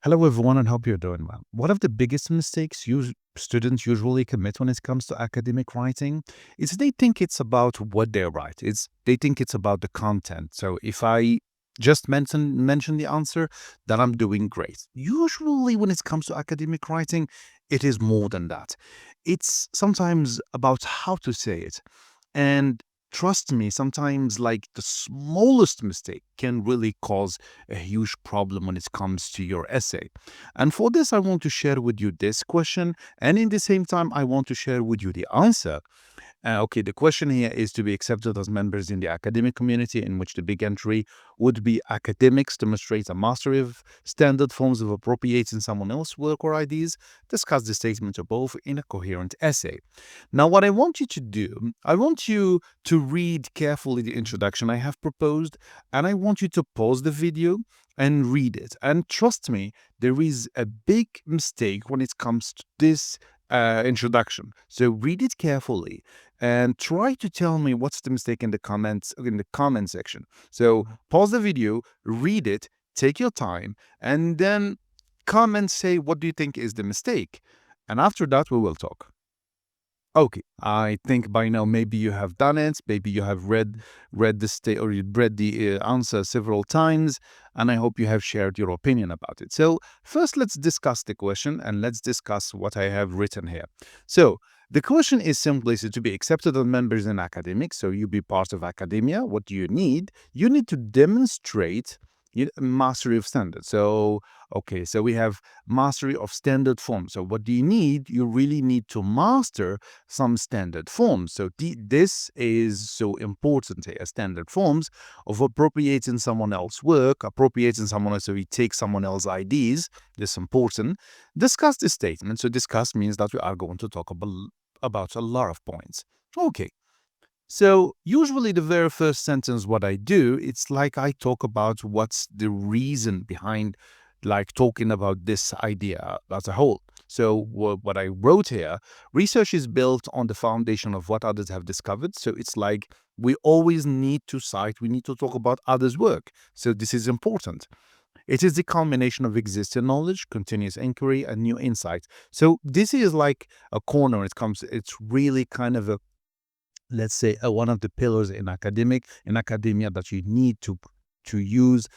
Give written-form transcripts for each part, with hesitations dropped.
Hello, everyone, and hope you're doing well. One of the biggest mistakes students usually commit when it comes to academic writing is they think it's about what they write. They think it's about the content. So if I just mention the answer, then I'm doing great. Usually, when it comes to academic writing, it is more than that. It's sometimes about how to say it, and trust me, sometimes like the smallest mistake can really cause a huge problem when it comes to your essay. And for this, I want to share with you this question. And in the same time, I want to share with you the answer. Okay, the question here is to be accepted as members in the academic community, in which the big entry would be academics demonstrate a mastery of standard forms of appropriating someone else's work or ideas, discuss the statement above in a coherent essay. Now, what I want you to do, I want you to read carefully the introduction I have proposed, and I want you to pause the video and read it. And trust me, there is a big mistake when it comes to this introduction. So read it carefully and try to tell me what's the mistake in the comment section. So pause the video, read it, take your time, and then comment, say what do you think is the mistake. And after that, we will talk. Okay, I think by now maybe you have done it. Maybe you have read the state or you read the answer several times, and I hope you have shared your opinion about it. So first, let's discuss the question and let's discuss what I have written here. So the question is simply so to be accepted as members in academics. So you be part of academia. What do you need? You need to demonstrate mastery of standards. So okay, so we have mastery of standard forms. So what do you need? You really need to master some standard forms. So this is so important here. Standard forms of appropriating someone else's work, appropriating someone else, so we take someone else's ideas. This is important. Discuss the statement. So discuss means that we are going to talk about a lot of points. Okay. So usually the very first sentence, what I do, it's like I talk about what's the reason behind like talking about this idea as a whole. So what I wrote here, research is built on the foundation of what others have discovered. So it's like we always need to cite, we need to talk about others' work. So this is important. It is the culmination of existing knowledge, continuous inquiry, and new insights. So this is like a corner. It's really kind of a, let's say, one of the pillars in academia that you need to use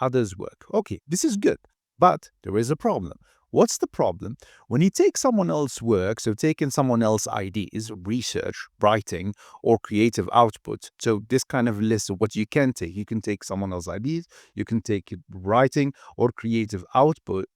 others work. Okay, this is good, but there is a problem. What's the problem? When you take someone else's work, so taking someone else's ideas, research, writing, or creative output, so this kind of list of what you can take, you can take someone else's ideas, you can take writing or creative output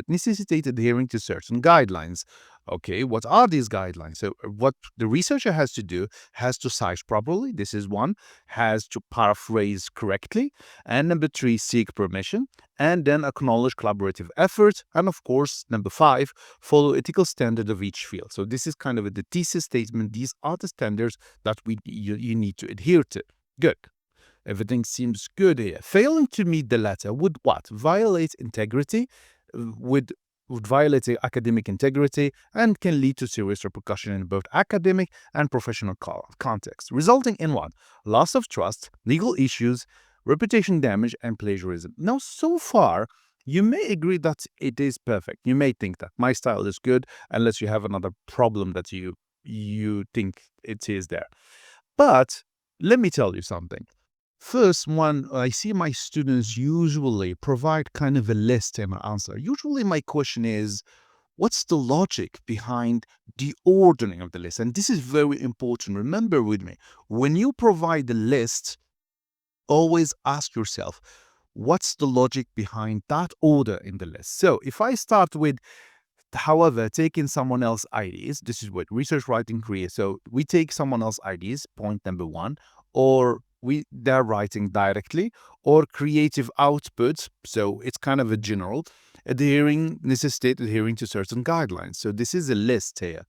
necessitate adhering to certain guidelines. Okay, what are these guidelines? So what the researcher has to do has to cite properly. This is one, has to paraphrase correctly. And number three, seek permission. And then acknowledge collaborative effort. And of course, number five, follow ethical standard of each field. So this is kind of the thesis statement. These are the standards that you need to adhere to. Good. Everything seems good here. Failing to meet the latter would what? Violate integrity, would violate the academic integrity and can lead to serious repercussion in both academic and professional context, resulting in what? Loss of trust, legal issues, reputation damage, and plagiarism. Now, so far, you may agree that it is perfect. You may think that my style is good, unless you have another problem that you think it is there. But let me tell you something. First one, I see my students usually provide kind of a list in my answer. Usually, my question is, what's the logic behind the ordering of the list? And this is very important. Remember with me, when you provide the list, always ask yourself, what's the logic behind that order in the list? So if I start with, however, taking someone else's ideas, this is what research writing creates. So we take someone else's ideas, point number one, or they're writing directly, or creative outputs. So it's kind of a general adhering to certain guidelines. So this is a list here.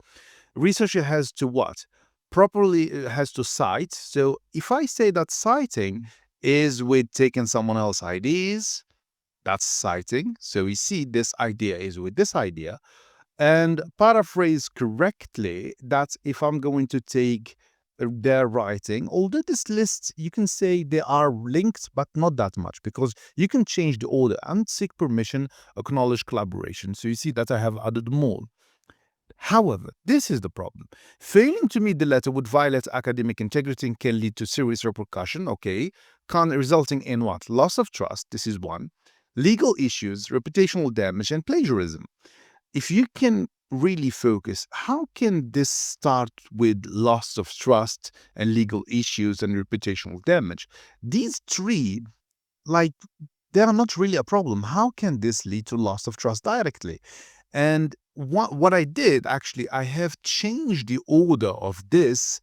Researcher has to what? Properly has to cite. So if I say that citing is with taking someone else's ideas, that's citing. So we see this idea is with this idea. And paraphrase correctly, that's if I'm going to take their writing, although this list, you can say they are linked, but not that much, because you can change the order and seek permission, acknowledge collaboration. So you see that I have added more. However, this is the problem. Failing to meet the letter would violate academic integrity and can lead to serious repercussion, okay? Resulting in what? Loss of trust, this is one. Legal issues, reputational damage, and plagiarism. If you can really focus, how can this start with loss of trust and legal issues and reputational damage? These three, like, they are not really a problem. How can this lead to loss of trust directly? And what I did, actually, I have changed the order of this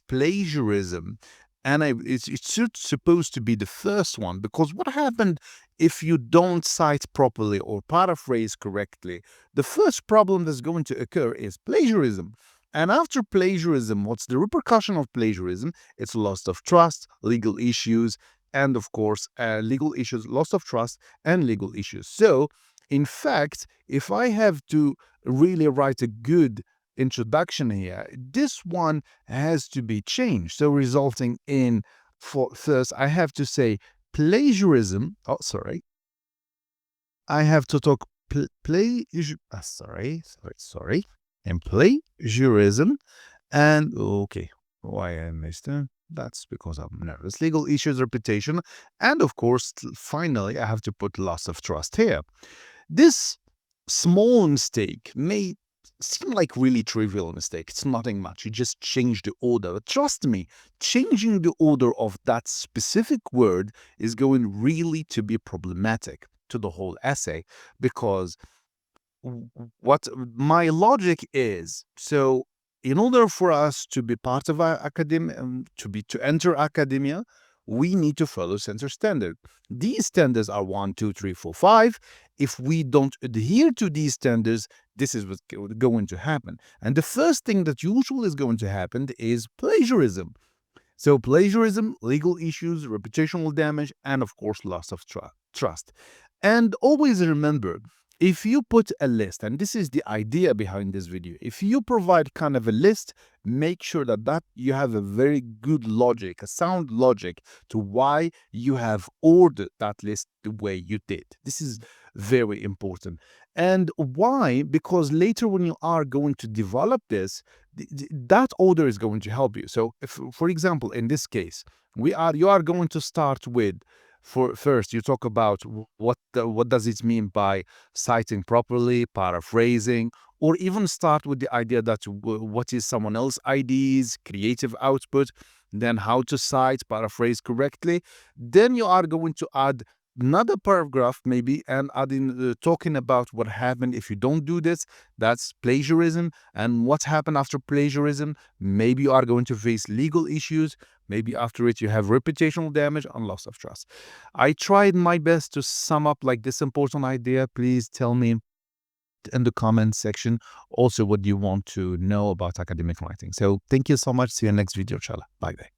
plagiarism, and it's supposed to be the first one, because what happened if you don't cite properly or paraphrase correctly? The first problem that's going to occur is plagiarism. And after plagiarism, what's the repercussion of plagiarism? It's loss of trust, legal issues, and of course, legal issues, loss of trust, and legal issues. So, in fact, if I have to really write a good introduction here, this one has to be changed. So, resulting in, for first, I have to say plagiarism. Oh, sorry. I have to talk sorry. And plagiarism. And okay, why I missed it? That's because I'm nervous. Legal issues, reputation, and of course, finally, I have to put loss of trust here. This small mistake may seem like really trivial mistake. It's nothing much. You just change the order. But trust me, changing the order of that specific word is going really to be problematic to the whole essay, because what my logic is, so in order for us to be part of our academia, to enter academia, we need to follow censor standard. These standards are 1, 2, 3, 4, 5. If we don't adhere to these standards, this is what's going to happen. And the first thing that usually is going to happen is plagiarism. So plagiarism, legal issues, reputational damage, and of course, loss of trust. And always remember, if you put a list, and this is the idea behind this video, if you provide kind of a list, make sure that you have a very good logic, a sound logic to why you have ordered that list the way you did. This is very important. And why? Because later when you are going to develop this, that order is going to help you. So if, for example, in this case, you are going to start with, for first you talk about what does it mean by citing properly, paraphrasing, or even start with the idea that what is someone else's ideas, creative output, then how to cite, paraphrase correctly. Then you are going to add another paragraph maybe, and adding talking about what happened if you don't do this. That's plagiarism. And what happened after plagiarism? Maybe you are going to face legal issues. Maybe after it you have reputational damage and loss of trust. I tried my best to sum up like this important idea. Please tell me in the comment section also what you want to know about academic writing. So thank you so much. See you next video, inshallah. Bye bye.